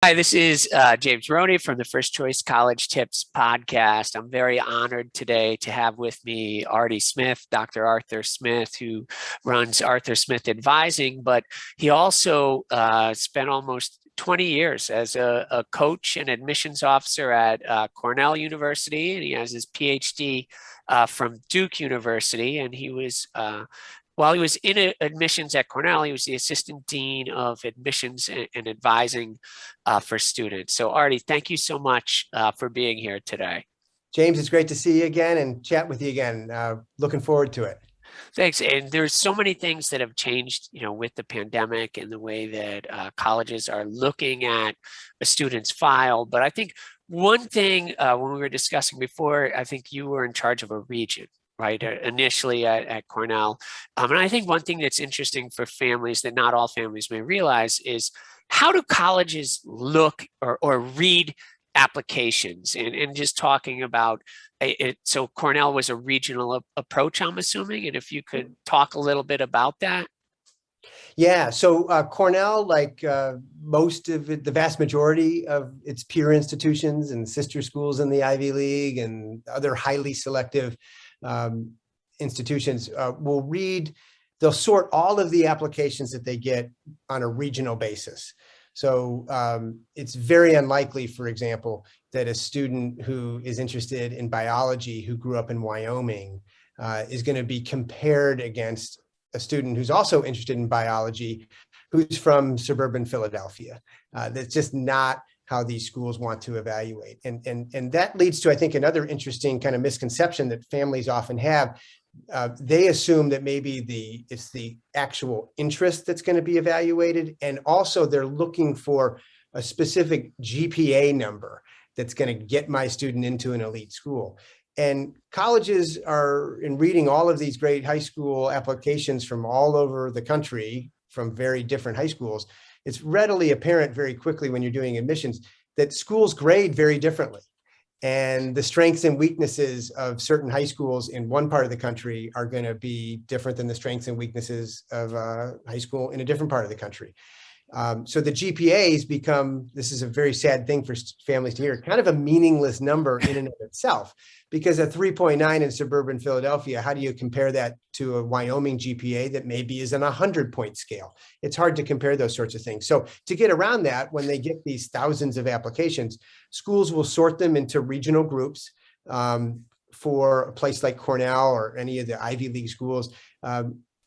Hi, this is James Roney from the First Choice College Tips podcast. I'm very honored today to have with me Artie Smith, Dr. Arthur Smith, who runs Arthur Smith Advising, but he also spent almost 20 years as a coach and admissions officer at Cornell University, and he has his PhD from Duke University, and he was while he was in admissions at Cornell, he was the assistant dean of admissions and advising for students. So Artie, thank you so much for being here today. James, it's great to see you again and chat with you again. Looking forward to it. Thanks. And there's so many things that have changed, with the pandemic and the way that colleges are looking at a student's file. But I think one thing when we were discussing before, I think you were in charge of a region, right, initially at Cornell. And I think one thing that's interesting for families that not all families may realize is how do colleges look or read applications and just talking about it. So Cornell was a regional approach, I'm assuming. And if you could talk a little bit about that. Yeah, so Cornell, like most of it, the vast majority of its peer institutions and sister schools in the Ivy League and other highly selective institutions they'll sort all of the applications that they get on a regional basis. So it's very unlikely, for example, that a student who is interested in biology who grew up in Wyoming is going to be compared against a student who's also interested in biology who's from suburban Philadelphia. That's just not how these schools want to evaluate. And that leads to, I think, another interesting kind of misconception that families often have. They assume that maybe it's the actual interest that's going to be evaluated. And also they're looking for a specific GPA number that's going to get my student into an elite school. And colleges are, in reading all of these great high school applications from all over the country, from very different high schools, it's readily apparent very quickly when you're doing admissions that schools grade very differently. And the strengths and weaknesses of certain high schools in one part of the country are going to be different than the strengths and weaknesses of a high school in a different part of the country. So the GPAs become, this is a very sad thing for families to hear, kind of a meaningless number in and of itself, because a 3.9 in suburban Philadelphia, how do you compare that to a Wyoming GPA that maybe is on a 100-point scale? It's hard to compare those sorts of things. So to get around that, when they get these thousands of applications, schools will sort them into regional groups. For a place like Cornell or any of the Ivy League schools,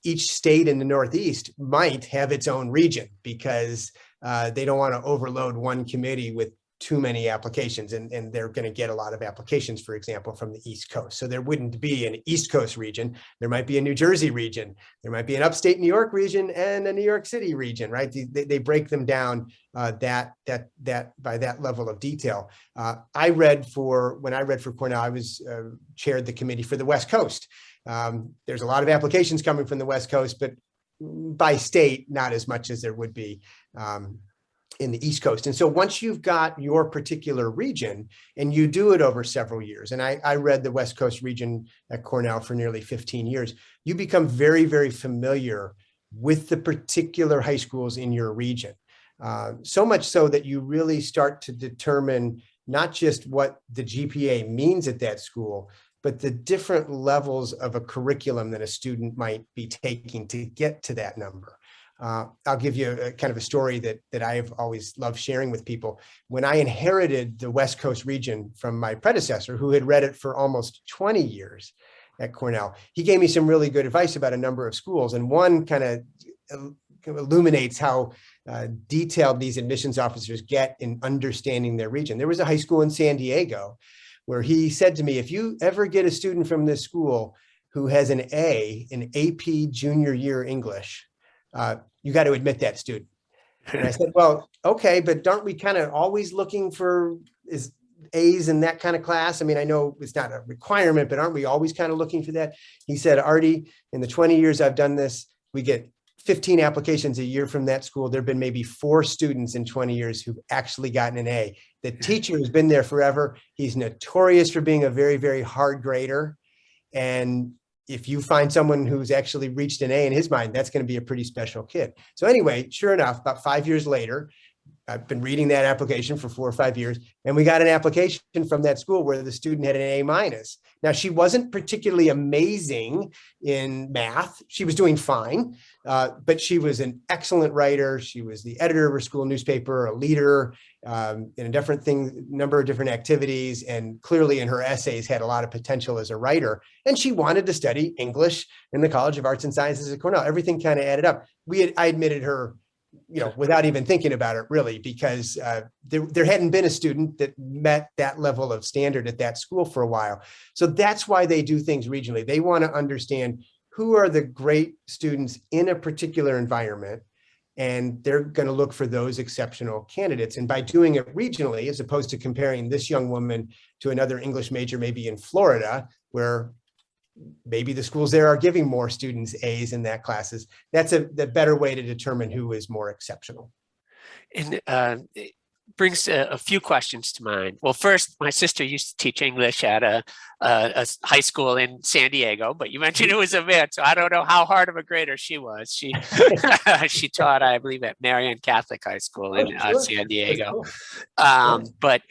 each state in the Northeast might have its own region because they don't want to overload one committee with too many applications, and they're going to get a lot of applications, for example, from the East Coast. So there wouldn't be an East Coast region. There might be a New Jersey region. There might be an upstate New York region and a New York City region, right? They break them down that by that level of detail. When I read for Cornell, I was chaired the committee for the West Coast. There's a lot of applications coming from the West Coast, but by state, not as much as there would be in the East Coast. And so once you've got your particular region and you do it over several years, and I read the West Coast region at Cornell for nearly 15 years, you become very, very familiar with the particular high schools in your region. So much so that you really start to determine not just what the GPA means at that school, but the different levels of a curriculum that a student might be taking to get to that number. I'll give you a kind of a story that I've always loved sharing with people. When I inherited the West Coast region from my predecessor, who had read it for almost 20 years at Cornell, he gave me some really good advice about a number of schools. And one kind of illuminates how detailed these admissions officers get in understanding their region. There was a high school in San Diego where he said to me, if you ever get a student from this school who has an A in AP junior year English, you got to admit that student. And I said, well, okay, but aren't we kind of always looking for A's in that kind of class? I mean, I know it's not a requirement, but aren't we always kind of looking for that? He said, Artie, in the 20 years I've done this, we get 15 applications a year from that school. There've been maybe 4 students in 20 years who've actually gotten an A. The teacher has been there forever. He's notorious for being a very, very hard grader. And if you find someone who's actually reached an A in his mind, that's going to be a pretty special kid. So anyway, sure enough, about 5 years later, I've been reading that application for 4 or 5 years, and we got an application from that school where the student had an A minus. Now, she wasn't particularly amazing in math. She was doing fine, but she was an excellent writer. She was the editor of her school newspaper, a leader in a number of different activities, and clearly in her essays had a lot of potential as a writer. And she wanted to study English in the College of Arts and Sciences at Cornell. Everything kind of added up. I admitted her, without even thinking about it, really, because there hadn't been a student that met that level of standard at that school for a while. So that's why they do things regionally. They want to understand who are the great students in a particular environment, and they're going to look for those exceptional candidates. And by doing it regionally, as opposed to comparing this young woman to another English major, maybe in Florida, where maybe the schools there are giving more students A's in that classes, that's the better way to determine who is more exceptional. And it brings a few questions to mind. Well, first, my sister used to teach English at a high school in San Diego, but you mentioned it was a mix, so I don't know how hard of a grader she was. She she taught, I believe, at Marian Catholic High School in San Diego. But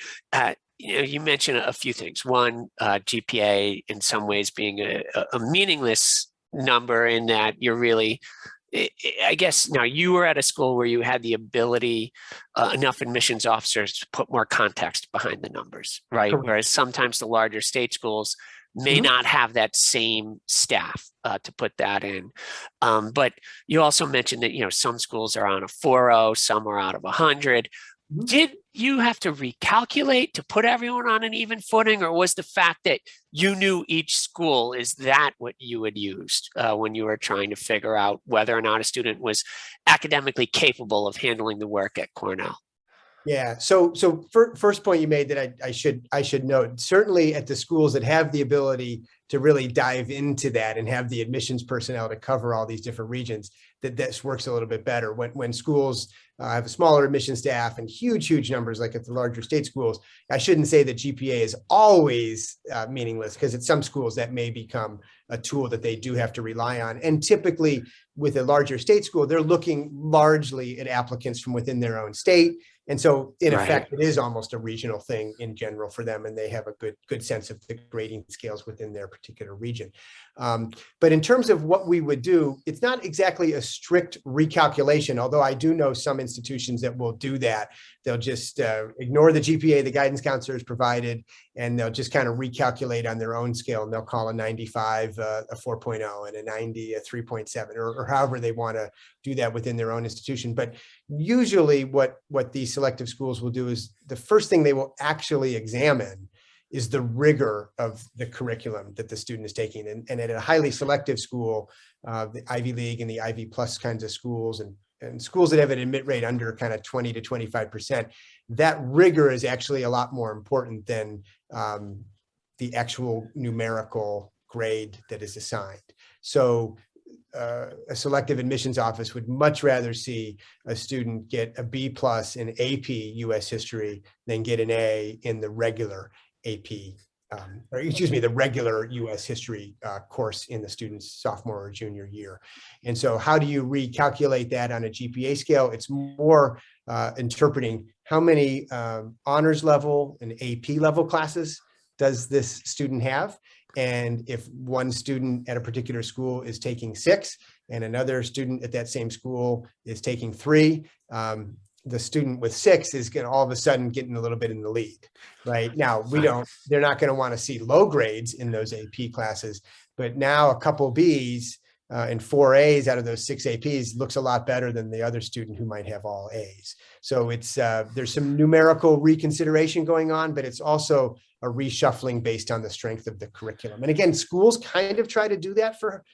you mentioned a few things. One, GPA in some ways being a meaningless number in that you're really, I guess now you were at a school where you had the ability, enough admissions officers to put more context behind the numbers, right? Correct. Whereas sometimes the larger state schools may not have that same staff to put that in. But you also mentioned that, some schools are on a 4.0, some are out of 100. Did you have to recalculate to put everyone on an even footing, or was the fact that you knew each school, is that what you had used when you were trying to figure out whether or not a student was academically capable of handling the work at Cornell? Yeah. So first point you made that I should note, certainly at the schools that have the ability to really dive into that and have the admissions personnel to cover all these different regions, that this works a little bit better. When schools have a smaller admission staff and huge numbers, like at the larger state schools, I shouldn't say that GPA is always meaningless, because at some schools that may become a tool that they do have to rely on. And typically with a larger state school, they're looking largely at applicants from within their own state. And so in effect, it is almost a regional thing in general for them, and they have a good sense of the grading scales within their particular region. But in terms of what we would do, it's not exactly a strict recalculation, although I do know some institutions that will do that. They'll just ignore the GPA the guidance counselor has provided, and they'll just kind of recalculate on their own scale, and they'll call a 95 a 4.0 and a 90 a 3.7, or however they want to do that within their own institution. But usually what these selective schools will do is the first thing they will actually examine is the rigor of the curriculum that the student is taking. And at a highly selective school, the Ivy League and the Ivy Plus kinds of schools, and schools that have an admit rate under kind of 20 to 25%, that rigor is actually a lot more important than the actual numerical grade that is assigned. So a selective admissions office would much rather see a student get a B+ in AP US history than get an A in the regular AP, the regular US history course in the student's sophomore or junior year. And so how do you recalculate that on a GPA scale? It's more interpreting how many honors level and AP level classes does this student have? And if one student at a particular school is taking 6 and another student at that same school is taking 3, the student with 6 is going to all of a sudden getting a little bit in the lead, right? Now, they're not going to want to see low grades in those AP classes, but now a couple B's and 4 A's out of those 6 APs looks a lot better than the other student who might have all A's. So it's there's some numerical reconsideration going on, but it's also a reshuffling based on the strength of the curriculum. And again, schools kind of try to do that for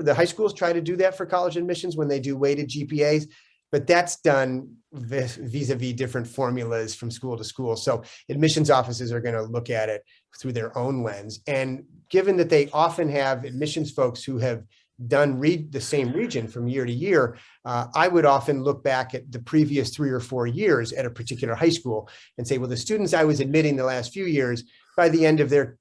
the high schools, try to do that for college admissions when they do weighted GPAs, but that's done vis-a-vis different formulas from school to school. So admissions offices are going to look at it through their own lens. And given that they often have admissions folks who have done the same region from year to year, I would often look back at the previous 3 or 4 years at a particular high school and say, well, the students I was admitting the last few years, by the end of their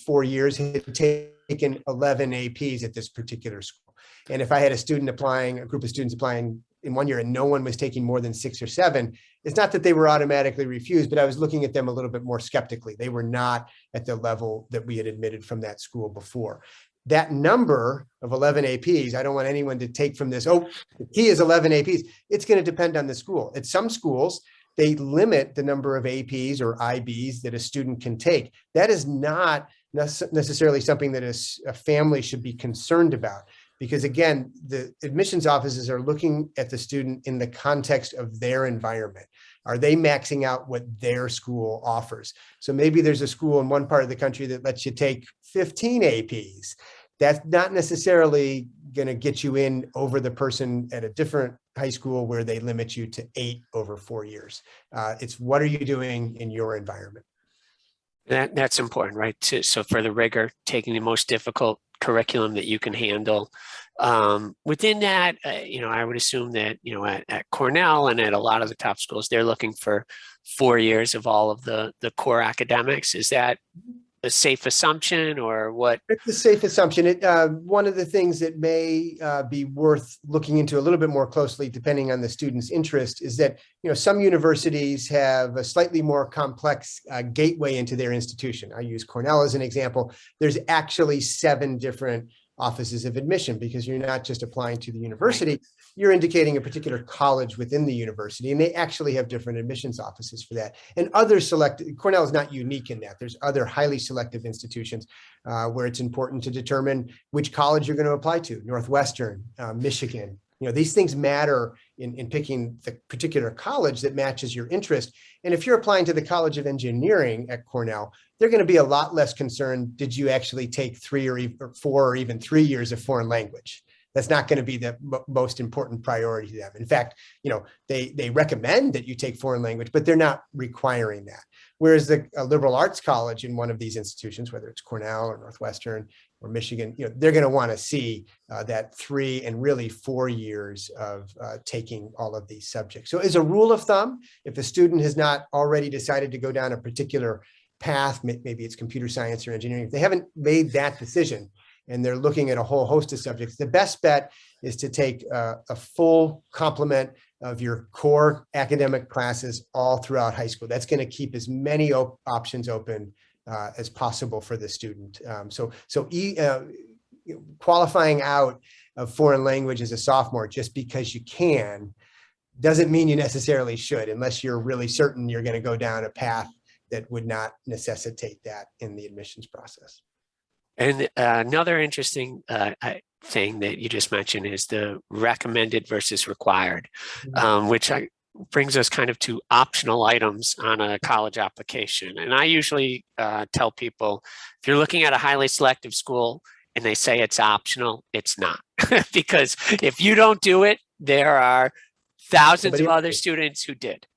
4 years, had taken 11 APs at this particular school. And if I had a group of students applying in one year and no one was taking more than 6 or 7, it's not that they were automatically refused, but I was looking at them a little bit more skeptically. They were not at the level that we had admitted from that school before. That number of 11 APs, I don't want anyone to take from this, oh, he is 11 APs. It's going to depend on the school. At some schools, they limit the number of APs or IBs that a student can take. That is not necessarily something that a family should be concerned about. Because again, the admissions offices are looking at the student in the context of their environment. Are they maxing out what their school offers? So maybe there's a school in one part of the country that lets you take 15 APs. That's not necessarily going to get you in over the person at a different high school where they limit you to 8 over 4 years. It's what are you doing in your environment? That's important, right? So for the rigor, taking the most difficult curriculum that you can handle. Within that, I would assume that, at Cornell and at a lot of the top schools, they're looking for 4 years of all of the core academics. Is that a safe assumption or what? It's a safe assumption. One of the things that may be worth looking into a little bit more closely, depending on the student's interest, is that some universities have a slightly more complex gateway into their institution. I use Cornell as an example. There's actually 7 different offices of admission because you're not just applying to the university, you're indicating a particular college within the university, and they actually have different admissions offices for that. And other selected, Cornell is not unique in that. There's other highly selective institutions where it's important to determine which college you're going to apply to, Northwestern, Michigan. These things matter in picking the particular college that matches your interest. And if you're applying to the College of Engineering at Cornell, they're going to be a lot less concerned. Did you actually take 3 or 4 or even 3 years of foreign language? That's not going to be the most important priority to them. In fact, they recommend that you take foreign language, but they're not requiring that. Whereas a liberal arts college in one of these institutions, whether it's Cornell or Northwestern or Michigan, they're going to want to see that 3 and really 4 years of taking all of these subjects. So as a rule of thumb, if a student has not already decided to go down a particular path, maybe it's computer science or engineering, if they haven't made that decision, and they're looking at a whole host of subjects, the best bet is to take a full complement of your core academic classes all throughout high school. That's going to keep as many options open as possible for the student. Qualifying out of foreign language as a sophomore just because you can doesn't mean you necessarily should, unless you're really certain you're going to go down a path that would not necessitate that in the admissions process. And another interesting thing that you just mentioned is the recommended versus required, which brings us kind of to optional items on a college application. And I usually tell people, if you're looking at a highly selective school and they say it's optional, it's not. Because if you don't do it, there are thousands of other students who did.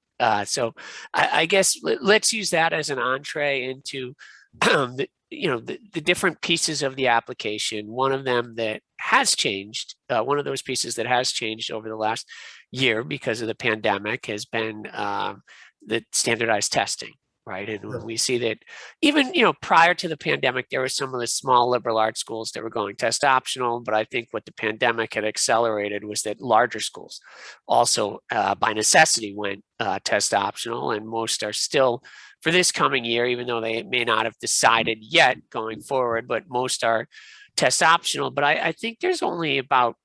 So I guess let's use that as an entree into the different pieces of the application. One of them that has changed, one of those pieces that has changed over the last year because of the pandemic has been the standardized testing, right? And we see that even, prior to the pandemic, there were some of the small liberal arts schools that were going test optional, but I think what the pandemic had accelerated was that larger schools also by necessity went test optional, and most are still, for this coming year, even though they may not have decided yet going forward, but most are test optional. But I think there's only about,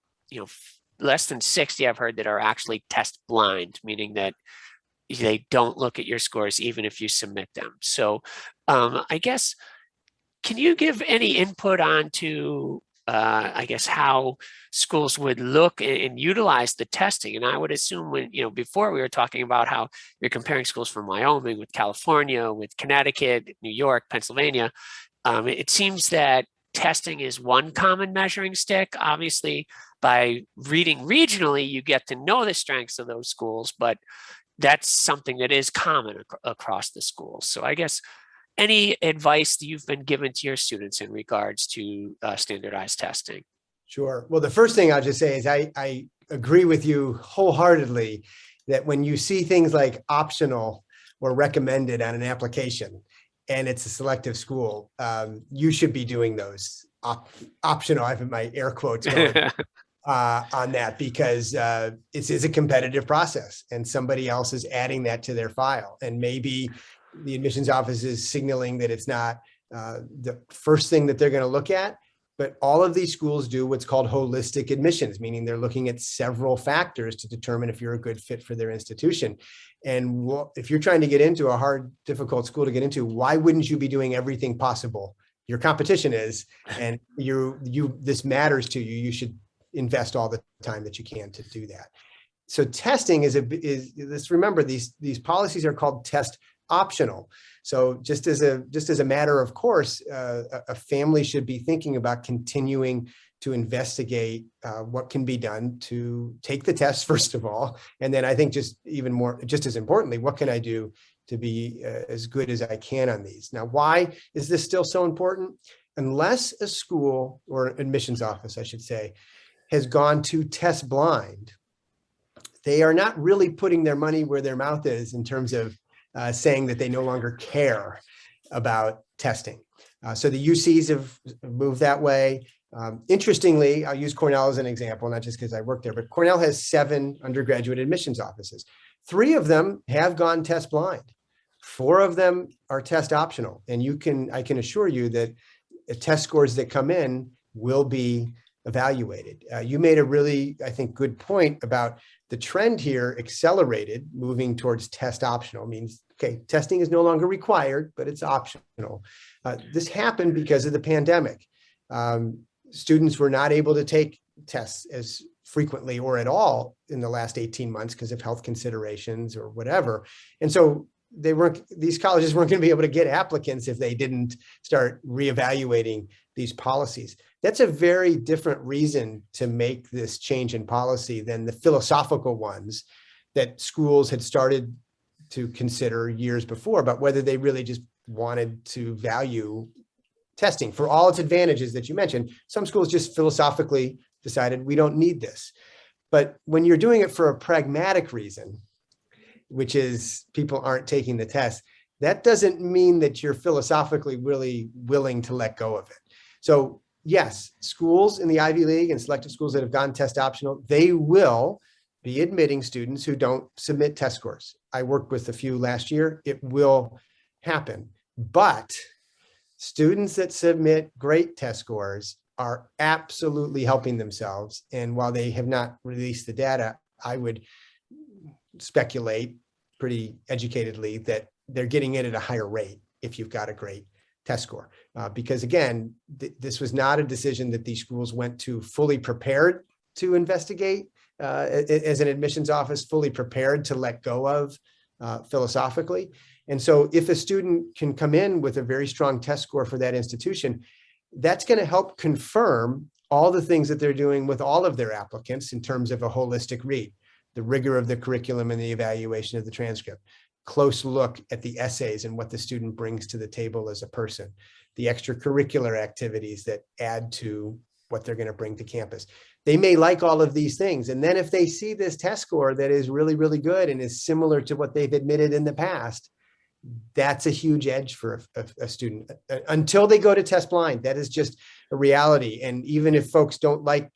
less than 60 I've heard that are actually test blind, meaning that they don't look at your scores even if you submit them. So I guess, can you give any input onto how schools would look and utilize the testing? And I would assume before we were talking about how you're comparing schools from Wyoming with California, with Connecticut, New York, Pennsylvania. It seems that testing is one common measuring stick. Obviously, by reading regionally, you get to know the strengths of those schools, but that's something that is common across the schools. So I guess, any advice that you've been given to your students in regards to standardized testing? Sure. Well, the first thing I'll just say is I agree with you wholeheartedly that when you see things like optional or recommended on an application and it's a selective school, you should be doing those optional. I have my air quotes going. on that, because it is a competitive process and somebody else is adding that to their file. And maybe the admissions office is signaling that it's not the first thing that they're going to look at. But all of these schools do what's called holistic admissions, meaning they're looking at several factors to determine if you're a good fit for their institution. And if you're trying to get into a hard, difficult school to get into, why wouldn't you be doing everything possible? Your competition is, and this matters to you. You should invest all the time that you can to do that. So testing let's remember these policies are called test optional. So just as a matter of course, a family should be thinking about continuing to investigate what can be done to take the test, first of all. And then I think just as importantly, what can I do to be as good as I can on these? Now, why is this still so important? Unless a school or admissions office, I should say, has gone to test blind, they are not really putting their money where their mouth is in terms of saying that they no longer care about testing. So the UCs have moved that way. Interestingly, I'll use Cornell as an example, not just because I work there, but Cornell has 7 undergraduate admissions offices. 3 of them have gone test blind. 4 of them are test optional. And I can assure you that test scores that come in will be evaluated. You made a really, I think, good point about the trend here accelerated, moving towards test optional. Means, okay, testing is no longer required, but it's optional. This happened because of the pandemic. Students were not able to take tests as frequently or at all in the last 18 months because of health considerations or whatever. And so these colleges weren't going to be able to get applicants if they didn't start reevaluating these policies. That's a very different reason to make this change in policy than the philosophical ones that schools had started to consider years before about whether they really just wanted to value testing for all its advantages that you mentioned. Some schools just philosophically decided we don't need this. But when you're doing it for a pragmatic reason, which is people aren't taking the test, that doesn't mean that you're philosophically really willing to let go of it. So yes, schools in the Ivy League and selective schools that have gone test optional, they will be admitting students who don't submit test scores. I worked with a few last year. It will happen. But students that submit great test scores are absolutely helping themselves. And while they have not released the data, I would speculate pretty educatedly that they're getting it at a higher rate if you've got a great test score. Because again, this was not a decision that these schools went to fully prepared to investigate as an admissions office, fully prepared to let go of philosophically. And so if a student can come in with a very strong test score for that institution, that's going to help confirm all the things that they're doing with all of their applicants in terms of a holistic read, the rigor of the curriculum and the evaluation of the transcript, close look at the essays and what the student brings to the table as a person, the extracurricular activities that add to what they're going to bring to campus. They may like all of these things. And then if they see this test score that is really, really good and is similar to what they've admitted in the past, that's a huge edge for a student until they go to test blind. That is just a reality. And even if folks don't like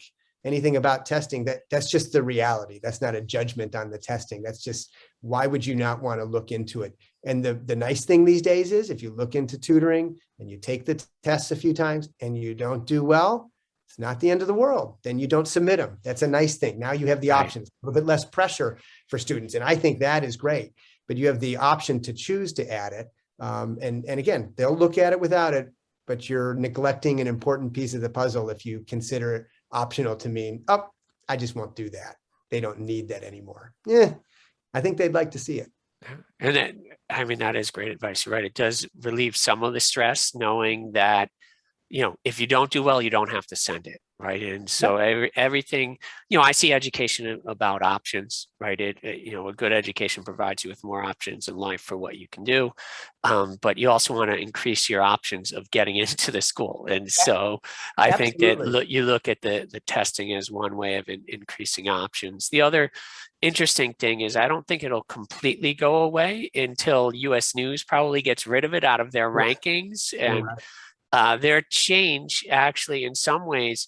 anything about testing, that's just the reality. That's not a judgment on the testing. That's just, why would you not want to look into it? And the nice thing these days is if you look into tutoring and you take the tests a few times and you don't do well, it's not the end of the world. Then you don't submit them. That's a nice thing. Now you have the options, a little bit less pressure for students. And I think that is great, but you have the option to choose to add it. And again, they'll look at it without it, but you're neglecting an important piece of the puzzle if you consider it optional to mean, oh, I just won't do that. They don't need that anymore. Yeah, I think they'd like to see it. And that, I mean, that is great advice, right? It does relieve some of the stress knowing that, if you don't do well, you don't have to send it, right? And so everything, I see education about options, right? A good education provides you with more options in life for what you can do, but you also want to increase your options of getting into the school. And so I think that you look at the testing as one way of increasing options. The other interesting thing is I don't think it'll completely go away until US News probably gets rid of it out of their rankings. And their change actually in some ways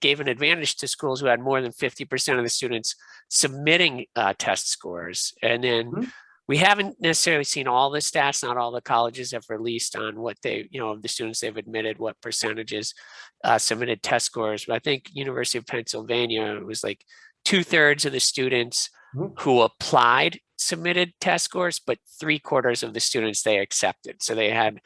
gave an advantage to schools who had more than 50% of the students submitting test scores. And then we haven't necessarily seen all the stats. Not all the colleges have released on what they, of the students they've admitted, what percentages submitted test scores. But I think University of Pennsylvania, it was like 2/3 of the students who applied submitted test scores, but 3/4 of the students they accepted. So they had,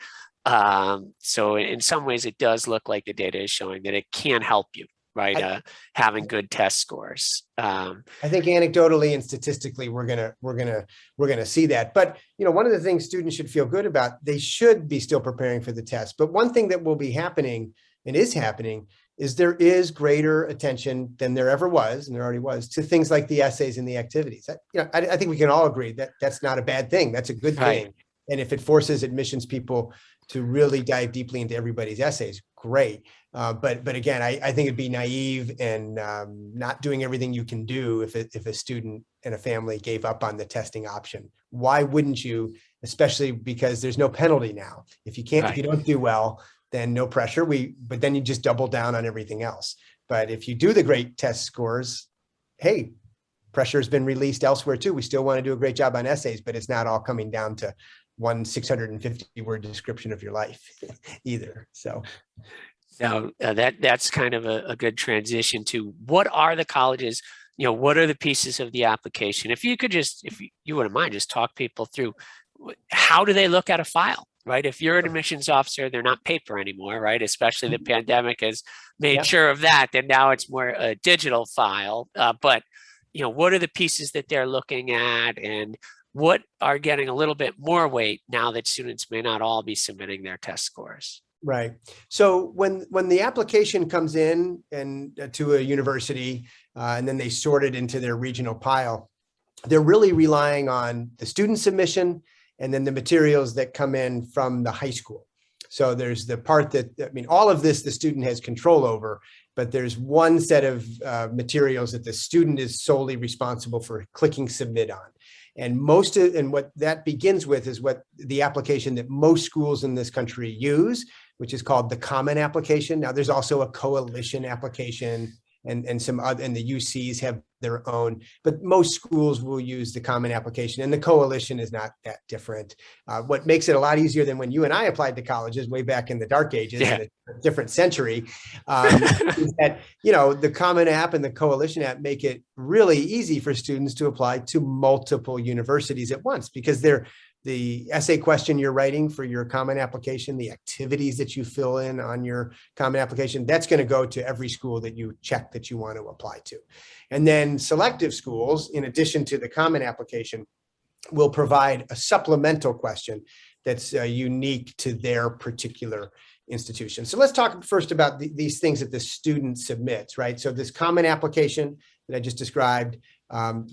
so in some ways it does look like the data is showing that it can help you, right? Having good test scores. I think anecdotally and statistically, we're gonna see that. But one of the things students should feel good about, they should be still preparing for the test. But one thing that will be happening and is happening is there is greater attention than there ever was, and there already was, to things like the essays and the activities. I think we can all agree that that's not a bad thing. That's a good thing. And if it forces admissions people to really dive deeply into everybody's essays, great. But again, I think it'd be naive and not doing everything you can do if a student and a family gave up on the testing option. Why wouldn't you? Especially because there's no penalty now. If you can't, if you don't do well, then no pressure. But then you just double down on everything else. But if you do the great test scores, hey, pressure has been released elsewhere too. We still want to do a great job on essays, but it's not all coming down to one 650-word description of your life either. So that's kind of a good transition to what are the colleges, what are the pieces of the application? If you could just, if you wouldn't mind, just talk people through how do they look at a file, right? If you're an admissions officer, they're not paper anymore, right? Especially the pandemic has made sure of that. And now it's more a digital file. But what are the pieces that they're looking at, and what are getting a little bit more weight now that students may not all be submitting their test scores? Right. So when the application comes in and to a university, and then they sort it into their regional pile, they're really relying on the student submission and then the materials that come in from the high school. So there's the part that, all of this the student has control over, but there's one set of materials that the student is solely responsible for clicking submit on. And what that begins with is what the application that most schools in this country use, which is called the Common Application. Now, there's also a coalition application, and some other, and the UCs have their own, but most schools will use the Common Application, and the coalition is not that different. What makes it a lot easier than when you and I applied to colleges way back in the dark ages, in a different century, is that, the Common App and the coalition app make it really easy for students to apply to multiple universities at once, because the essay question you're writing for your Common Application, the activities that you fill in on your Common Application, that's going to go to every school that you check that you want to apply to. And then selective schools, in addition to the Common Application, will provide a supplemental question that's unique to their particular institution. So let's talk first about these things that the student submits, right? So this Common Application that I just described,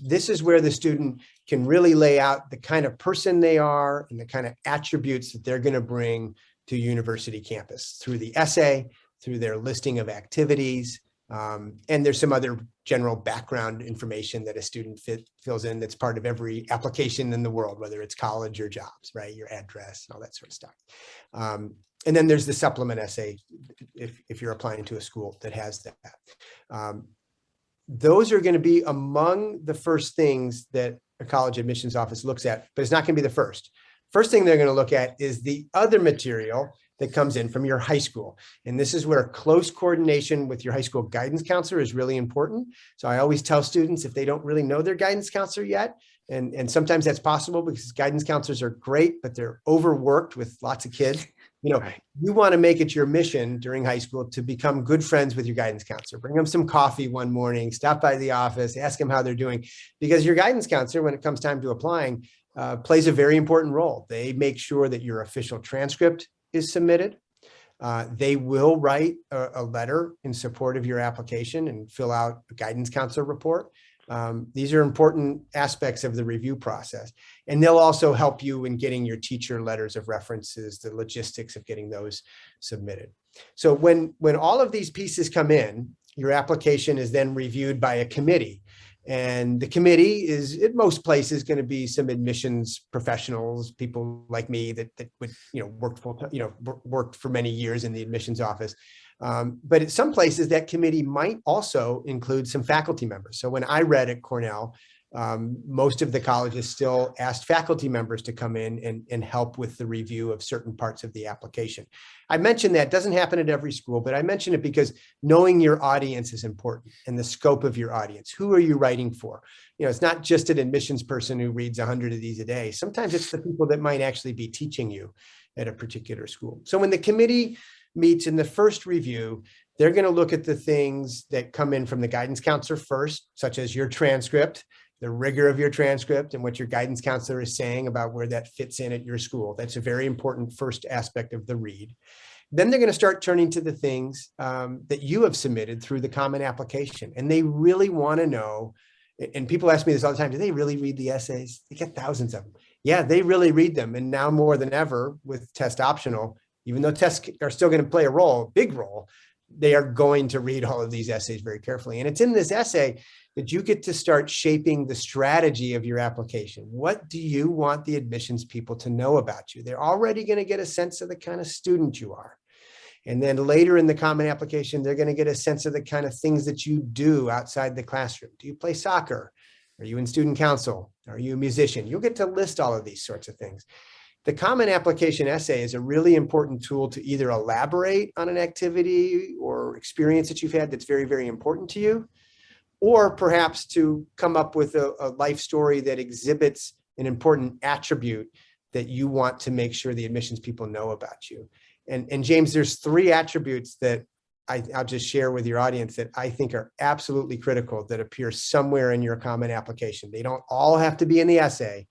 this is where the student can really lay out the kind of person they are and the kind of attributes that they're going to bring to university campus through the essay, through their listing of activities. And there's some other general background information that a student fills in that's part of every application in the world, whether it's college or jobs, right? Your address and all that sort of stuff. And then there's the supplement essay if you're applying to a school that has that. Those are going to be among the first things that a college admissions office looks at, but it's not going to be the first. First thing they're going to look at is the other material that comes in from your high school. And this is where close coordination with your high school guidance counselor is really important. So I always tell students, if they don't really know their guidance counselor yet, and sometimes that's possible because guidance counselors are great, but they're overworked with lots of kids. You want to make it your mission during high school to become good friends with your guidance counselor. Bring them some coffee one morning, stop by the office, ask them how they're doing, because your guidance counselor, when it comes time to applying, plays a very important role. They make sure that your official transcript is submitted. They will write a letter in support of your application and fill out a guidance counselor report. These are important aspects of the review process. And they'll also help you in getting your teacher letters of references, the logistics of getting those submitted. So when all of these pieces come in, your application is then reviewed by a committee. And the committee is, at most places, going to be some admissions professionals, people like me that would, worked for many years in the admissions office. But at some places, that committee might also include some faculty members. So when I read at Cornell, most of the colleges still asked faculty members to come in and help with the review of certain parts of the application. I mentioned that doesn't happen at every school, but I mention it because knowing your audience is important and the scope of your audience. Who are you writing for? You know, it's not just an admissions person who reads 100 of these a day. Sometimes it's the people that might actually be teaching you at a particular school. So when the committee meets in the first review, they're going to look at the things that come in from the guidance counselor first, such as your transcript, the rigor of your transcript, and what your guidance counselor is saying about where that fits in at your school. That's a very important first aspect of the read. Then they're going to start turning to the things that you have submitted through the common application. And they really want to know, and people ask me this all the time, do they really read the essays? They get thousands of them. Yeah, they really read them. And now more than ever with test optional, even though tests are still going to play a role, big role, they are going to read all of these essays very carefully. And it's in this essay that you get to start shaping the strategy of your application. What do you want the admissions people to know about you? They're already going to get a sense of the kind of student you are. And then later in the common application, they're going to get a sense of the kind of things that you do outside the classroom. Do you play soccer? Are you in student council? Are you a musician? You'll get to list all of these sorts of things. The common application essay is a really important tool to either elaborate on an activity or experience that you've had that's very, very important to you, or perhaps to come up with a life story that exhibits an important attribute that you want to make sure the admissions people know about you. And James, there's 3 attributes that I'll just share with your audience that I think are absolutely critical that appear somewhere in your common application. They don't all have to be in the essay,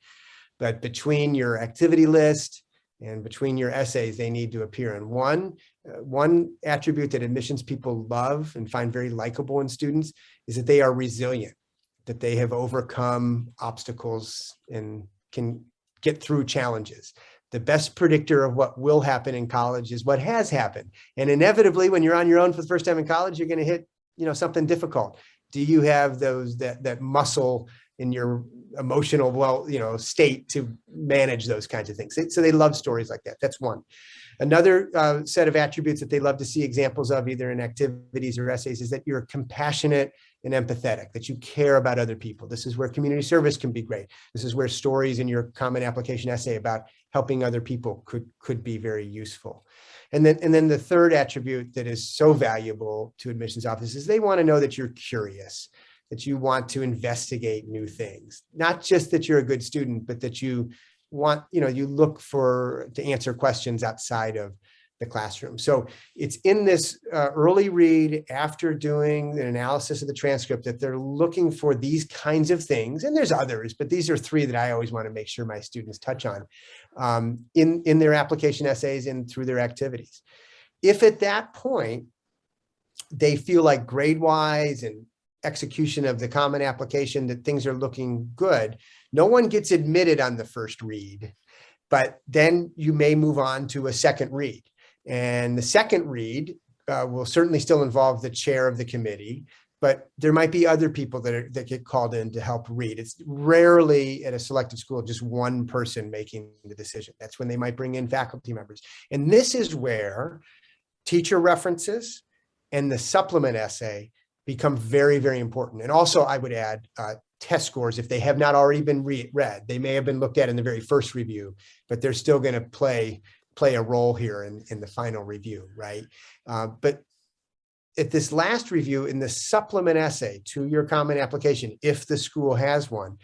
but between your activity list and between your essays, they need to appear. And one attribute that admissions people love and find very likable in students is that they are resilient, that they have overcome obstacles and can get through challenges. The best predictor of what will happen in college is what has happened. And inevitably, when you're on your own for the first time in college, you're going to hit, something difficult. Do you have that muscle in your emotional, state to manage those kinds of things? So they love stories like that. That's one. Another set of attributes that they love to see examples of either in activities or essays is that you're compassionate and empathetic, that you care about other people. This is where community service can be great. This is where stories in your common application essay about helping other people could be very useful. And then the third attribute that is so valuable to admissions offices, they want to know that you're curious, that you want to investigate new things, not just that you're a good student, but that you want, you look to answer questions outside of the classroom. So it's in this early read after doing an analysis of the transcript that they're looking for these kinds of things. And there's others, but these are 3 that I always want to make sure my students touch on in their application essays and through their activities. If at that point, they feel like grade-wise and execution of the common application that things are looking good, no one gets admitted on the first read, but then you may move on to a second read. And the second read will certainly still involve the chair of the committee, but there might be other people that get called in to help read. It's rarely at a selective school just one person making the decision. That's when they might bring in faculty members. And this is where teacher references and the supplement essay become very, very important. And also I would add test scores, if they have not already been read. They may have been looked at in the very first review, but they're still going to play a role here in the final review, right? But at this last review, in the supplement essay to your common application, if the school has one,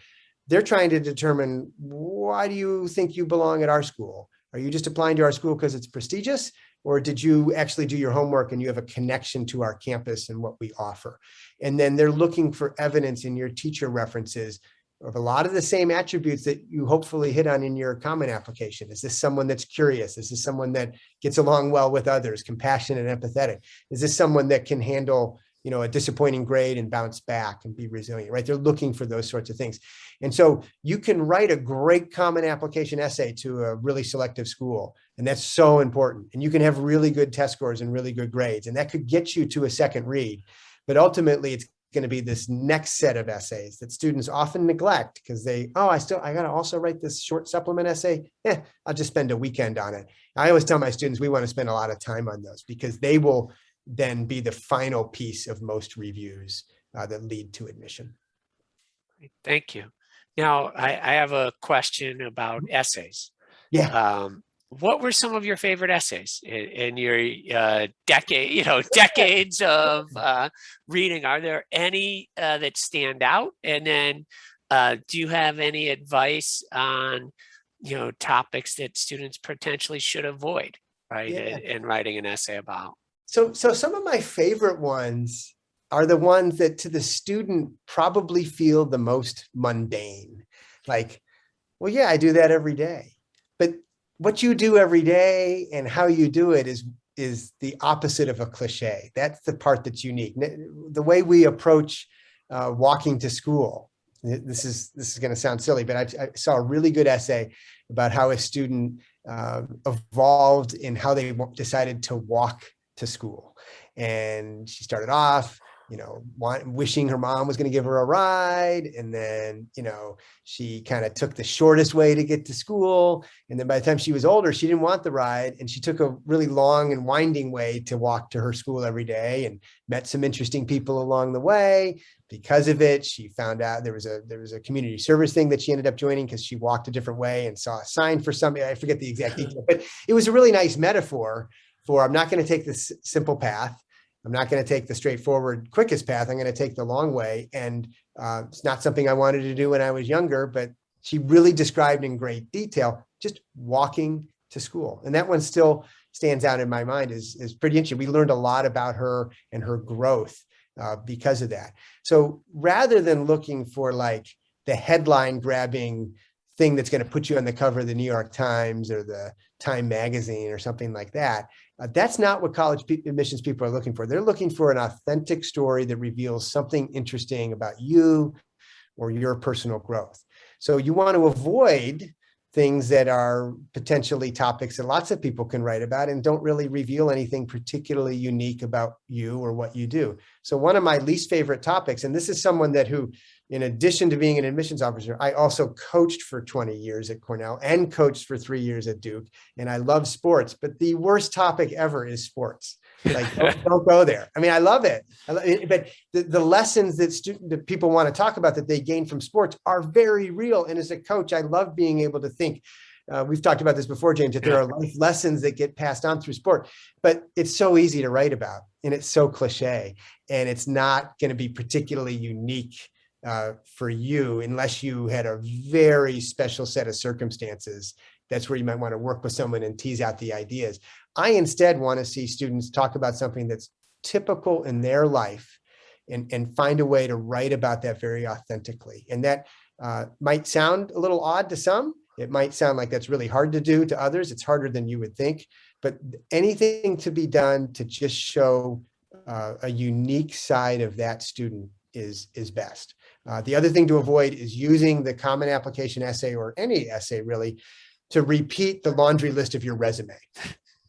they're trying to determine, why do you think you belong at our school? Are you just applying to our school because it's prestigious? Or did you actually do your homework and you have a connection to our campus and what we offer? And then they're looking for evidence in your teacher references of a lot of the same attributes that you hopefully hit on in your common application. Is this someone that's curious? Is this someone that gets along well with others, compassionate and empathetic? Is this someone that can handle, a disappointing grade and bounce back and be resilient, right? They're looking for those sorts of things. And so you can write a great common application essay to a really selective school, and that's so important. And you can have really good test scores and really good grades, and that could get you to a second read. But ultimately, it's going to be this next set of essays that students often neglect because I got to also write this short supplement essay. I'll just spend a weekend on it. I always tell my students we want to spend a lot of time on those because they will then be the final piece of most reviews that lead to admission. Thank you. Now, I have a question about essays. Yeah. What were some of your favorite essays in your decades of reading? Are there any that stand out? And then do you have any advice on, topics that students potentially should avoid, right? Yeah. In writing an essay about? So some of my favorite ones are the ones that to the student probably feel the most mundane. Like, well, yeah, I do that every day. But what you do every day and how you do it is the opposite of a cliche. That's the part that's unique. The way we approach walking to school. This is going to sound silly, but I saw a really good essay about how a student evolved in how they decided to walk to school. And she started off, wishing her mom was going to give her a ride. And then, she kind of took the shortest way to get to school. And then by the time she was older, she didn't want the ride. And she took a really long and winding way to walk to her school every day and met some interesting people along the way. Because of it, she found out there was a community service thing that she ended up joining because she walked a different way and saw a sign for something. I forget the exact detail, but it was a really nice metaphor for, I'm not going to take this simple path. I'm not going to take the straightforward, quickest path. I'm going to take the long way. And it's not something I wanted to do when I was younger, but she really described in great detail, just walking to school. And that one still stands out in my mind is pretty interesting. We learned a lot about her and her growth because of that. So rather than looking for like the headline grabbing thing that's going to put you on the cover of the New York Times or the Time magazine or something like that, that's not what college admissions people are looking for. They're looking for an authentic story that reveals something interesting about you or your personal growth. So you want to avoid things that are potentially topics that lots of people can write about and don't really reveal anything particularly unique about you or what you do. So one of my least favorite topics, and this is someone who, in addition to being an admissions officer, I also coached for 20 years at Cornell and coached for 3 years at Duke. And I love sports, but the worst topic ever is sports. Like, don't go there. I mean, I love it. But the lessons that people want to talk about that they gain from sports are very real. And as a coach, I love being able to think, we've talked about this before, James, that there are life lessons that get passed on through sport, but it's so easy to write about and it's so cliche and it's not going to be particularly unique for you unless you had a very special set of circumstances. That's where you might want to work with someone and tease out the ideas. I instead want to see students talk about something that's typical in their life and find a way to write about that very authentically. And that might sound a little odd to some. It might sound like that's really hard to do to others. It's harder than you would think, but anything to be done to just show a unique side of that student is best. The other thing to avoid is using the common application essay or any essay really to repeat the laundry list of your resume.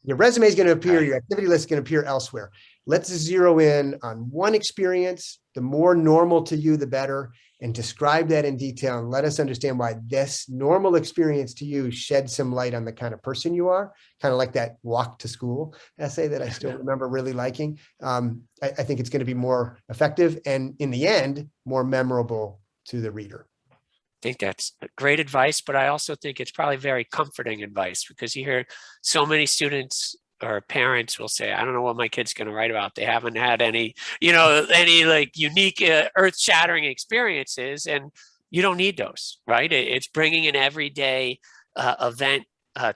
Your resume is going to appear, your activity list is going to appear elsewhere. Let's zero in on one experience. The more normal to you, the better, and describe that in detail and let us understand why this normal experience to you sheds some light on the kind of person you are, kind of like that walk to school essay that I still remember really liking. I think it's going to be more effective and in the end, more memorable to the reader. I think that's great advice, but I also think it's probably very comforting advice because you hear so many students or parents will say, I don't know what my kid's going to write about. They haven't had any, any like unique earth-shattering experiences, and you don't need those, right? It's bringing an everyday event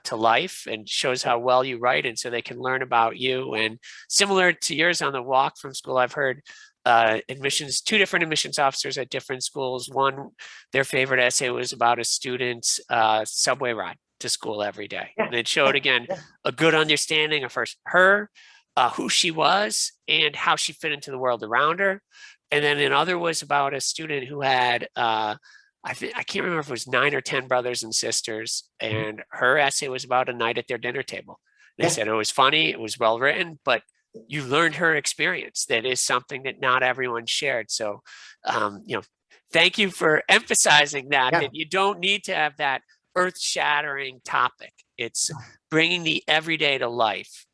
to life and shows how well you write, and so they can learn about you. And similar to yours on the walk from school, I've heard two different admissions officers at different schools. One, their favorite essay was about a student's subway ride to school every day. And it showed, again, a good understanding of her, who she was and how she fit into the world around her. And then another was about a student who had, I can't remember if it was 9 or 10 brothers and sisters. And her essay was about a night at their dinner table. They said it was funny, it was well written, but you learned her experience. That is something that not everyone shared. So, thank you for emphasizing that you don't need to have that earth-shattering topic. It's bringing the everyday to life.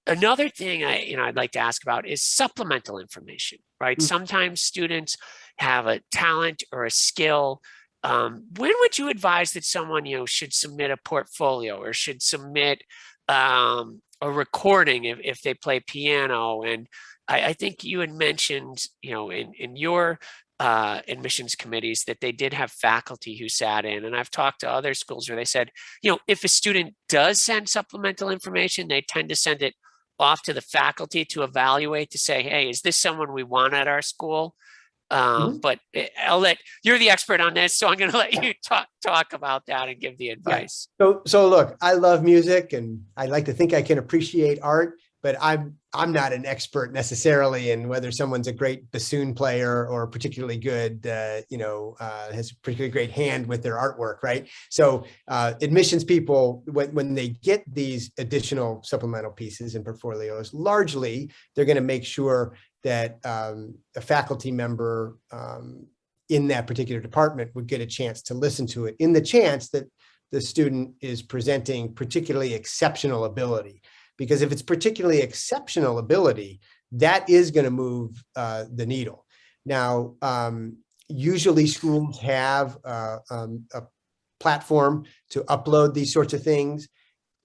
Another thing I'd like to ask about is supplemental information, right? Mm. Sometimes students have a talent or a skill. When would you advise that someone, should submit a portfolio or should submit a recording if they play piano? And I think you had mentioned, in your admissions committees that they did have faculty who sat in. And I've talked to other schools where they said, if a student does send supplemental information, they tend to send it off to the faculty to evaluate, to say, hey, is this someone we want at our school? But you're the expert on this, so I'm going to let you talk about that and give the advice. Yeah. So look, I love music and I like to think I can appreciate art, but I'm not an expert necessarily in whether someone's a great bassoon player or particularly good, has a particularly great hand with their artwork, right? So admissions people, when they get these additional supplemental pieces and portfolios, largely they're going to make sure that a faculty member in that particular department would get a chance to listen to it, in the chance that the student is presenting particularly exceptional ability. Because if it's particularly exceptional ability, that is going to move the needle. Now, usually schools have a platform to upload these sorts of things.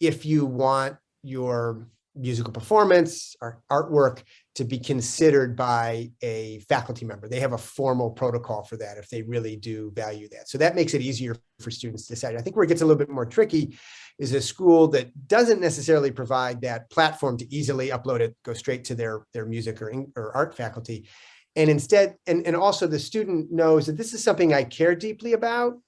If you want your musical performance or artwork to be considered by a faculty member, they have a formal protocol for that if they really do value that. So that makes it easier for students to decide. I think where it gets a little bit more tricky is a school that doesn't necessarily provide that platform to easily upload it, go straight to their music or art faculty. And instead, and also the student knows that this is something I care deeply about,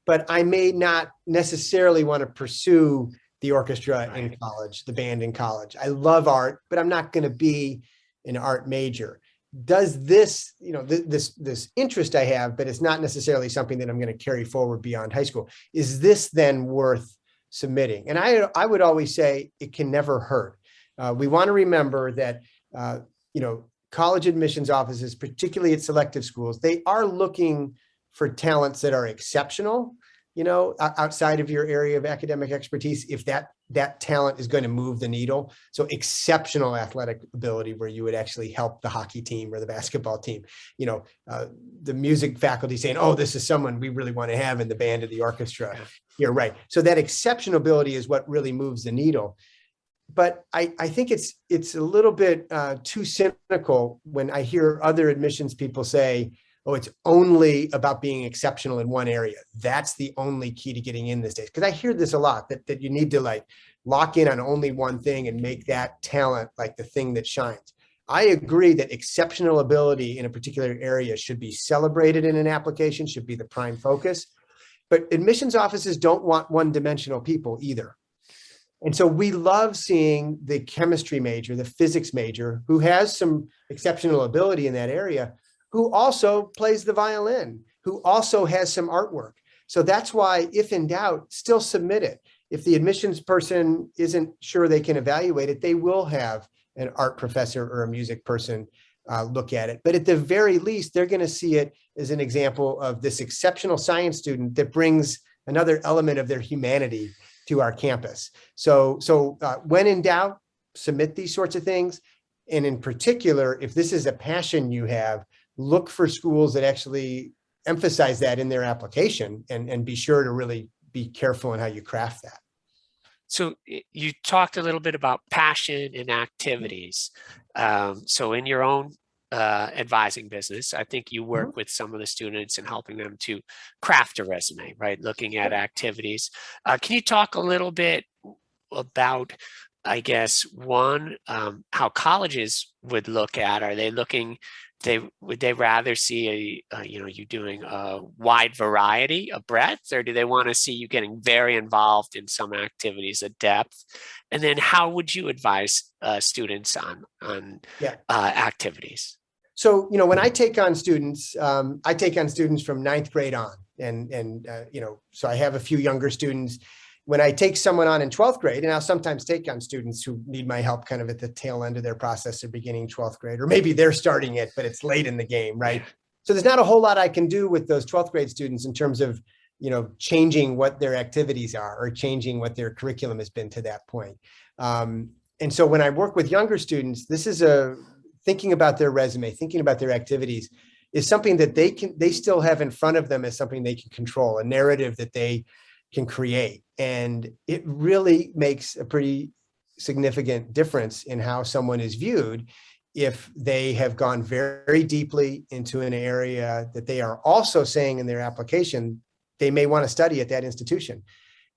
but I may not necessarily want to pursue the orchestra in college, the band in college. I love art, but I'm not going to be an art major. Does this, this interest I have, but it's not necessarily something that I'm going to carry forward beyond high school. Is this then worth submitting? And I would always say it can never hurt. We want to remember that, college admissions offices, particularly at selective schools, they are looking for talents that are exceptional, outside of your area of academic expertise, if that talent is going to move the needle. So exceptional athletic ability where you would actually help the hockey team or the basketball team, the music faculty saying, oh, this is someone we really want to have in the band or the orchestra. You're right. So that exceptional ability is what really moves the needle. But I think it's a little bit too cynical when I hear other admissions people say, oh, it's only about being exceptional in one area. That's the only key to getting in these days. Because I hear this a lot, that you need to lock in on only one thing and make that talent like the thing that shines. I agree that exceptional ability in a particular area should be celebrated in an application, should be the prime focus. But admissions offices don't want one-dimensional people either. And so we love seeing the chemistry major, the physics major, who has some exceptional ability in that area, who also plays the violin, who also has some artwork. So that's why, if in doubt, still submit it. If the admissions person isn't sure they can evaluate it, they will have an art professor or a music person look at it. But at the very least, they're going to see it as an example of this exceptional science student that brings another element of their humanity to our campus. So when in doubt, submit these sorts of things. And in particular, if this is a passion you have, look for schools that actually emphasize that in their application, and be sure to really be careful in how you craft that. So you talked a little bit about passion and activities. So in your own advising business, I think you work with some of the students and helping them to craft a resume, right? Looking at activities. Can you talk a little bit about, I guess, one, how colleges would look at? Are they looking? Would they rather see you doing a wide variety, a breadth, or do they want to see you getting very involved in some activities, a depth? And then how would you advise students on activities? So, when I take on students, from ninth grade on, and so I have a few younger students. When I take someone on in 12th grade, and I'll sometimes take on students who need my help kind of at the tail end of their process, they're beginning 12th grade, or maybe they're starting it, but it's late in the game, right? So there's not a whole lot I can do with those 12th grade students in terms of, changing what their activities are or changing what their curriculum has been to that point. And so when I work with younger students, this is thinking about their resume, thinking about their activities is something that they still have in front of them as something they can control, a narrative that they can create. And it really makes a pretty significant difference in how someone is viewed if they have gone very deeply into an area that they are also saying in their application they may want to study at that institution.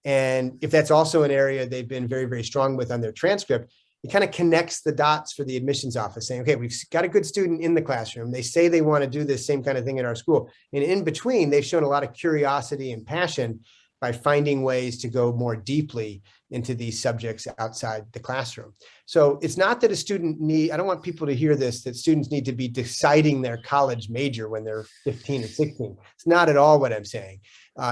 And if that's also an area they've been very, very strong with on their transcript, it kind of connects the dots for the admissions office saying, okay, we've got a good student in the classroom. They say they want to do this same kind of thing at our school. And in between, they've shown a lot of curiosity and passion by finding ways to go more deeply into these subjects outside the classroom. So it's not that a student I don't want people to hear this, that students need to be deciding their college major when they're 15 and 16. It's not at all what I'm saying.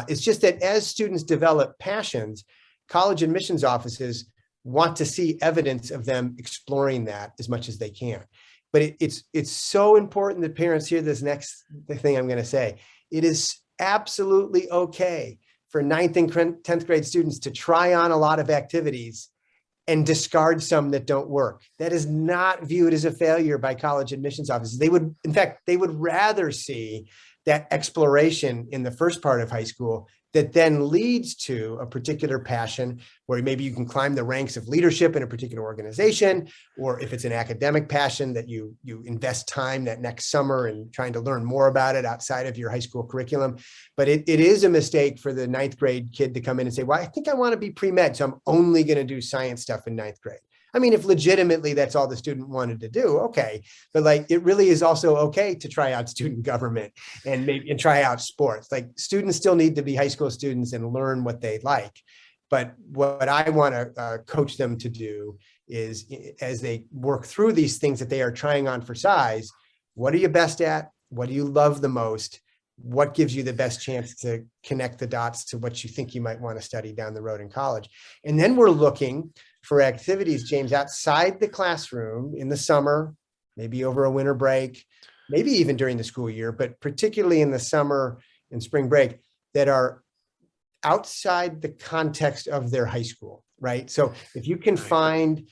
It's just that as students develop passions, college admissions offices want to see evidence of them exploring that as much as they can. But it's so important that parents hear this next thing I'm going to say. It is absolutely okay for 9th and 10th grade students to try on a lot of activities and discard some that don't work. That is not viewed as a failure by college admissions offices. In fact, they would rather see that exploration in the first part of high school that then leads to a particular passion where maybe you can climb the ranks of leadership in a particular organization, or if it's an academic passion that you invest time that next summer in trying to learn more about it outside of your high school curriculum. But it is a mistake for the 9th grade kid to come in and say, well, I think I want to be pre-med, so I'm only going to do science stuff in 9th grade. I mean, if legitimately that's all the student wanted to do, okay. But like, it really is also okay to try out student government and try out sports. Like, students still need to be high school students and learn what they like. But what I want to coach them to do is, as they work through these things that they are trying on for size, what are you best at? What do you love the most? What gives you the best chance to connect the dots to what you think you might want to study down the road in college? And then we're looking for activities, James, outside the classroom in the summer, maybe over a winter break, maybe even during the school year, but particularly in the summer and spring break, that are outside the context of their high school, right? So if you can find,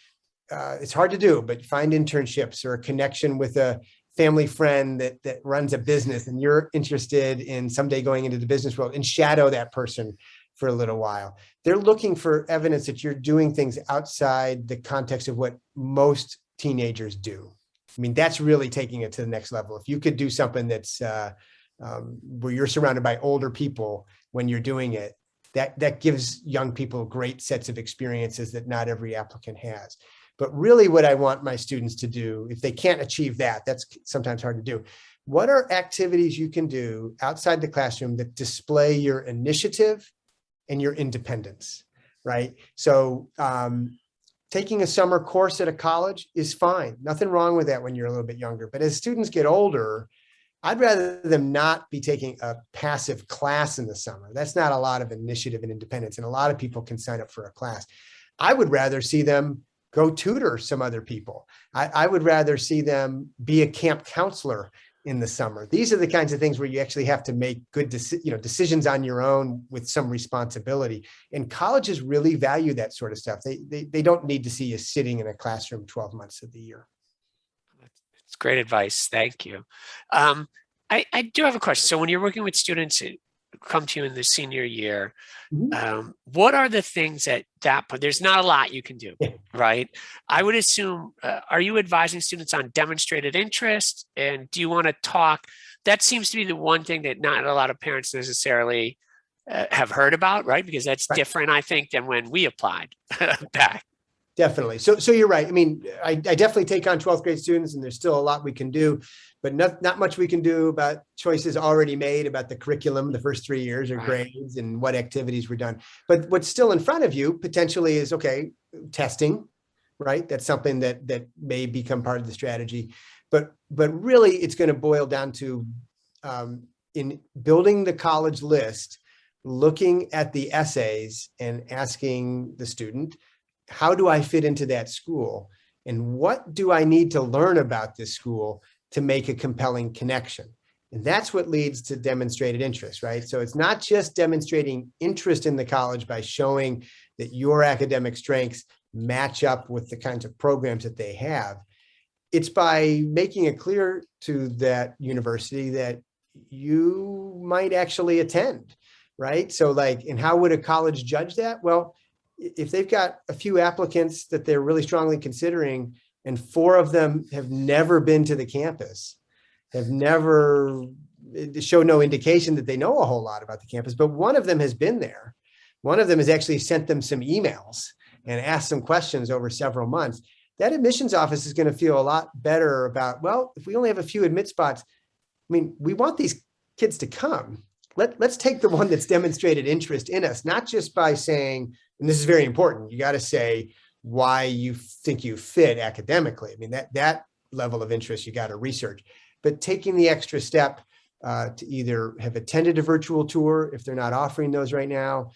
it's hard to do, but find internships or a connection with a family friend that runs a business and you're interested in someday going into the business world, and shadow that person for a little while. They're looking for evidence that you're doing things outside the context of what most teenagers do. I mean, that's really taking it to the next level. If you could do something that's where you're surrounded by older people when you're doing it, that gives young people great sets of experiences that not every applicant has. But really what I want my students to do, if they can't achieve that, that's sometimes hard to do. What are activities you can do outside the classroom that display your initiative and your independence, right? So taking a summer course at a college is fine. Nothing wrong with that when you're a little bit younger. But as students get older, I'd rather them not be taking a passive class in the summer. That's not a lot of initiative and independence. And a lot of people can sign up for a class. I would rather see them go tutor some other people. I would rather see them be a camp counselor in the summer. These are the kinds of things where you actually have to make good decisions on your own with some responsibility. And colleges really value that sort of stuff. They don't need to see you sitting in a classroom 12 months of the year. That's great advice. Thank you. I do have a question. So when you're working with students who come to you in the senior year, what are the things at that point? There's not a lot you can do, right? I would assume, are you advising students on demonstrated interest? And do you want to talk? That seems to be the one thing that not a lot of parents necessarily have heard about, right? Because that's different, I think, than when we applied back. Definitely. So you're right. I mean, I definitely take on 12th grade students, and there's still a lot we can do, but not much we can do about choices already made about the curriculum the first 3 years, or grades and what activities were done. But what's still in front of you potentially is, okay, testing, right? That's something that may become part of the strategy. But really, it's going to boil down to in building the college list, looking at the essays and asking the student, how do I fit into that school? And what do I need to learn about this school to make a compelling connection? And that's what leads to demonstrated interest, right? So it's not just demonstrating interest in the college by showing that your academic strengths match up with the kinds of programs that they have. It's by making it clear to that university that you might actually attend, right? So like, and how would a college judge that? Well, if they've got a few applicants that they're really strongly considering, and 4 of them have never been to the campus, have never show no indication that they know a whole lot about the campus, but one of them has been there. One of them has actually sent them some emails and asked some questions over several months. That admissions office is going to feel a lot better about, well, if we only have a few admit spots, I mean, we want these kids to come. Let's take the one that's demonstrated interest in us, not just by saying, and this is very important, you got to say why you think you fit academically. I mean, that level of interest you got to research, but taking the extra step to either have attended a virtual tour if they're not offering those right now,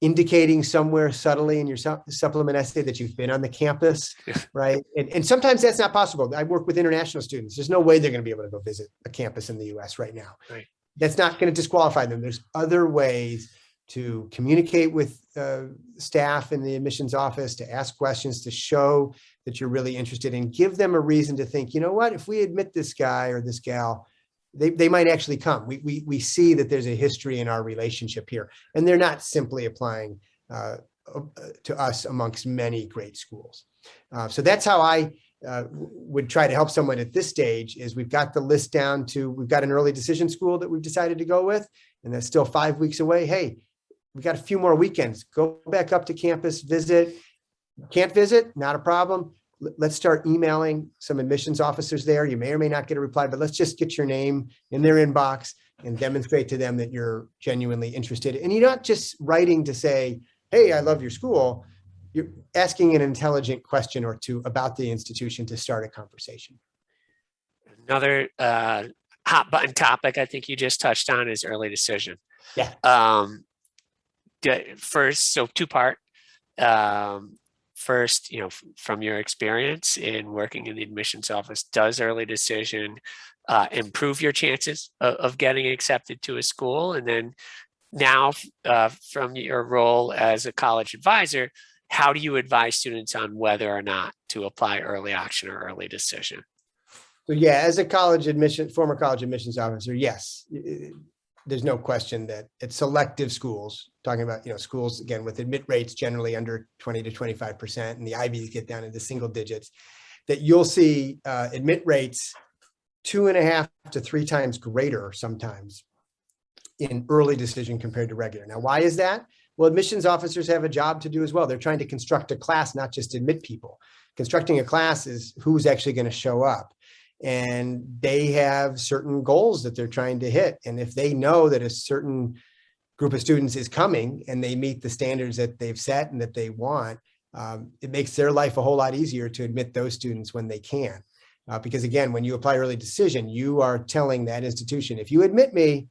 indicating somewhere subtly in your supplement essay that you've been on the campus, right? And sometimes that's not possible. I work with international students. There's no way they're going to be able to go visit a campus in the US right now. Right. That's not going to disqualify them. There's other ways to communicate with staff in the admissions office, to ask questions, to show that you're really interested, and give them a reason to think, you know what, if we admit this guy or this gal, they might actually come. We see that there's a history in our relationship here, and they're not simply applying to us amongst many great schools. So that's how I would try to help someone at this stage. Is we've got the list down to, we've got an early decision school that we've decided to go with, and that's still 5 weeks away. Hey, we've got a few more weekends. Go back up to campus, visit. Can't visit, not a problem. Let's start emailing some admissions officers there. You may or may not get a reply, but let's just get your name in their inbox and demonstrate to them that you're genuinely interested. And you're not just writing to say, hey, I love your school. You're asking an intelligent question or two about the institution to start a conversation. Another hot button topic I think you just touched on is early decision. Yeah. First, so 2-part. First, from your experience in working in the admissions office, does early decision improve your chances of getting accepted to a school? And then now, from your role as a college advisor, how do you advise students on whether or not to apply early action or early decision? So yeah, as a former college admissions officer, yes, there's no question that at selective schools, talking about, schools, again, with admit rates generally under 20 to 25%, and the Ivies get down into single digits, that you'll see admit rates 2.5 to 3 times greater sometimes in early decision compared to regular. Now, why is that? Well, admissions officers have a job to do as well. They're trying to construct a class, not just admit people. Constructing a class is who's actually going to show up. And they have certain goals that they're trying to hit. And if they know that a certain group of students is coming and they meet the standards that they've set and that they want, it makes their life a whole lot easier to admit those students when they can. Because again, when you apply early decision, you are telling that institution, if you admit me,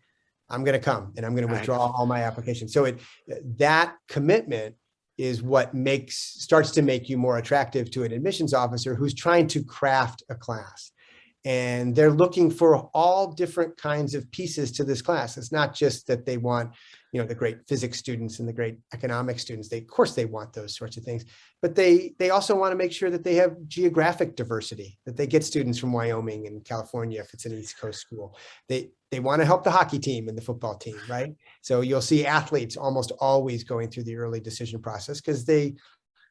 I'm going to come and I'm going to withdraw all my applications. So that commitment is what starts to make you more attractive to an admissions officer who's trying to craft a class. And they're looking for all different kinds of pieces to this class. It's not just that they want, the great physics students and the great economics students. Of course they want those sorts of things, but they also want to make sure that they have geographic diversity, that they get students from Wyoming and California if it's an East Coast school. They want to help the hockey team and the football team, right? So you'll see athletes almost always going through the early decision process because they're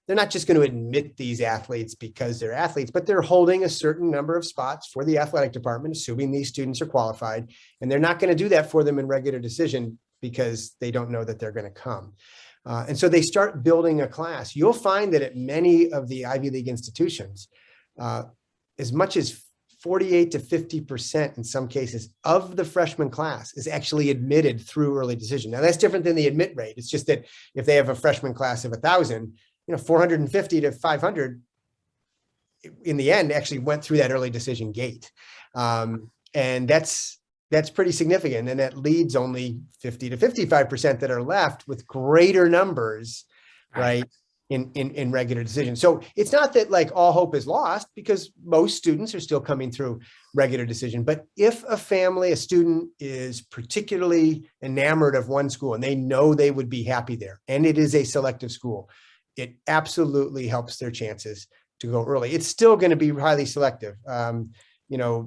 not just going to admit these athletes because they're athletes, but they're holding a certain number of spots for the athletic department, assuming these students are qualified. And they're not going to do that for them in regular decision because they don't know that they're going to come. And so they start building a class. You'll find that at many of the Ivy League institutions, as much as 48 to 50% in some cases of the freshman class is actually admitted through early decision. Now that's different than the admit rate. It's just that if they have a freshman class of 1,000, 450 to 500 in the end actually went through that early decision gate. And that's pretty significant. And that leads only 50 to 55% that are left with greater numbers, right, in regular decision. So it's not that like all hope is lost because most students are still coming through regular decision. But if a student is particularly enamored of one school and they know they would be happy there, and it is a selective school, it absolutely helps their chances to go early. It's still going to be highly selective.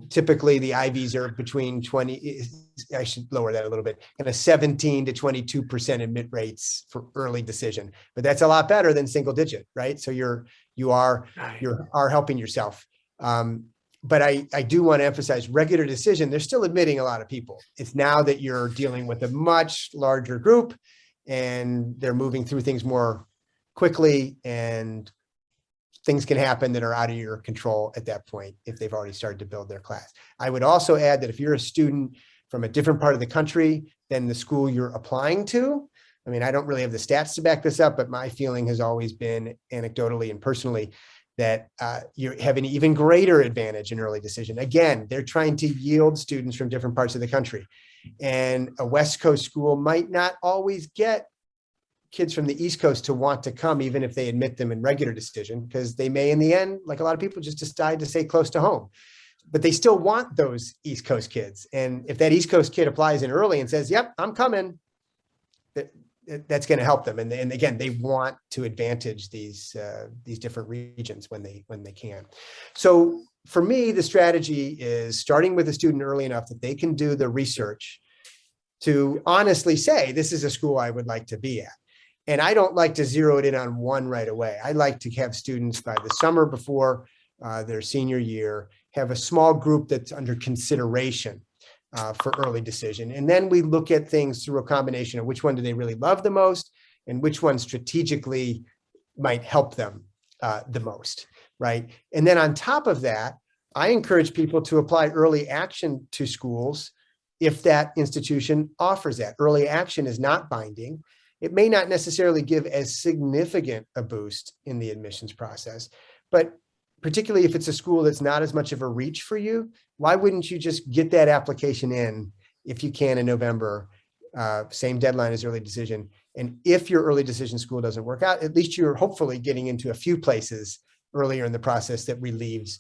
Typically the IVs are between 20, I should lower that a little bit, kind of 17 to 22% admit rates for early decision, but that's a lot better than single digit, right? So you are helping yourself. But I do want to emphasize regular decision. They're still admitting a lot of people. It's now that you're dealing with a much larger group and they're moving through things more quickly, and things can happen that are out of your control at that point if they've already started to build their class. I would also add that if you're a student from a different part of the country than the school you're applying to, I mean, I don't really have the stats to back this up, but my feeling has always been anecdotally and personally that you have an even greater advantage in early decision. Again, they're trying to yield students from different parts of the country. And a West Coast school might not always get kids from the East Coast to want to come, even if they admit them in regular decision, because they may, in the end, like a lot of people, just decide to stay close to home. But they still want those East Coast kids. And if that East Coast kid applies in early and says, yep, I'm coming, that's going to help them. And again, they want to advantage these different regions when they can. So for me, the strategy is starting with a student early enough that they can do the research to honestly say, this is a school I would like to be at. And I don't like to zero it in on one right away. I like to have students by the summer before their senior year, have a small group that's under consideration for early decision. And then we look at things through a combination of which one do they really love the most and which one strategically might help them the most, right? And then on top of that, I encourage people to apply early action to schools if that institution offers that. Early action is not binding. It may not necessarily give as significant a boost in the admissions process, but particularly if it's a school that's not as much of a reach for you, why wouldn't you just get that application in if you can in November, same deadline as early decision. And if your early decision school doesn't work out, at least you're hopefully getting into a few places earlier in the process that relieves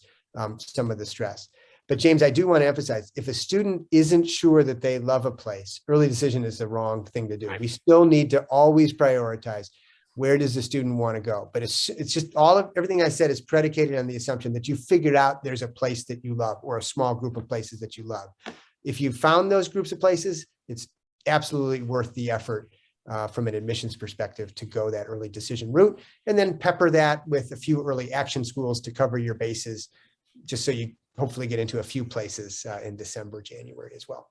some of the stress. But James, I do want to emphasize, if a student isn't sure that they love a place, early decision is the wrong thing to do. We still need to always prioritize, where does the student want to go? But it's just everything I said is predicated on the assumption that you figured out there's a place that you love or a small group of places that you love. If you found those groups of places, it's absolutely worth the effort from an admissions perspective to go that early decision route, and then pepper that with a few early action schools to cover your bases, just so you hopefully get into a few places in December, January as well.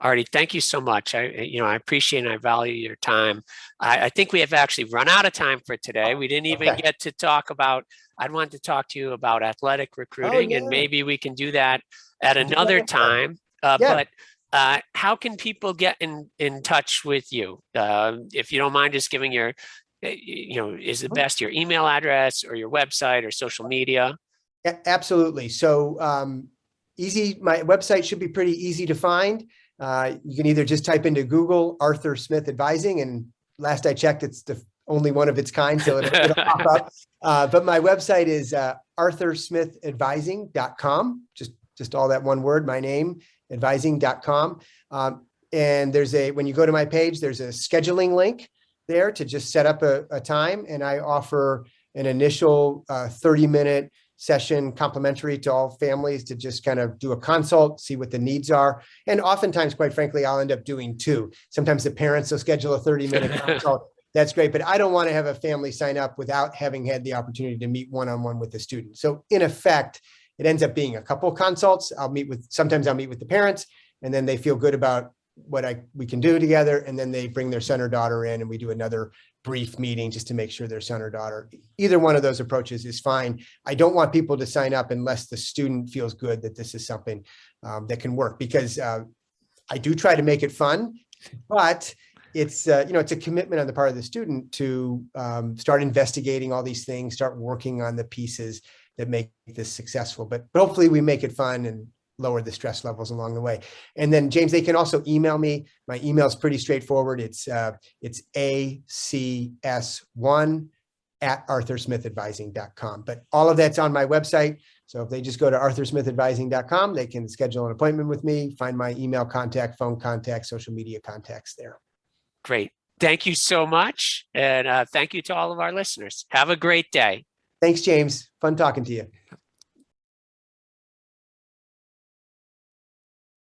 Artie, thank you so much. I appreciate and I value your time. I think we have actually run out of time for today. We didn't even get to talk about, I'd want to talk to you about athletic recruiting, and maybe we can do that at another time. But how can people get in touch with you? If you don't mind just giving your, is it best your email address or your website or social media? Absolutely. So easy. My website should be pretty easy to find. You can either just type into Google Arthur Smith Advising, and last I checked, it's the only one of its kind, so it'll pop up. But my website is arthursmithadvising.com. Just all that one word, my name, advising.com. And when you go to my page, there's a scheduling link there to just set up a time, and I offer an initial 30-minute session complimentary to all families to just kind of do a consult, see what the needs are. And oftentimes, quite frankly, I'll end up doing two. Sometimes the parents will schedule a 30-minute consult. That's great, but I don't want to have a family sign up without having had the opportunity to meet one-on-one with the student. So in effect, it ends up being a couple consults. Sometimes I'll meet with the parents, and then they feel good about what we can do together. And then they bring their son or daughter in, and we do another brief meeting just to make sure their son or daughter, either one of those approaches is fine. I don't want people to sign up unless the student feels good that this is something that can work, because I do try to make it fun, but it's a commitment on the part of the student to start investigating all these things, start working on the pieces that make this successful. But hopefully we make it fun and lower the stress levels along the way. And then James, they can also email me. My email is pretty straightforward. It's acs1@arthursmithadvising.com. But all of that's on my website. So if they just go to arthursmithadvising.com, they can schedule an appointment with me, find my email contact, phone contact, social media contacts there. Great. Thank you so much. And thank you to all of our listeners. Have a great day. Thanks, James. Fun talking to you.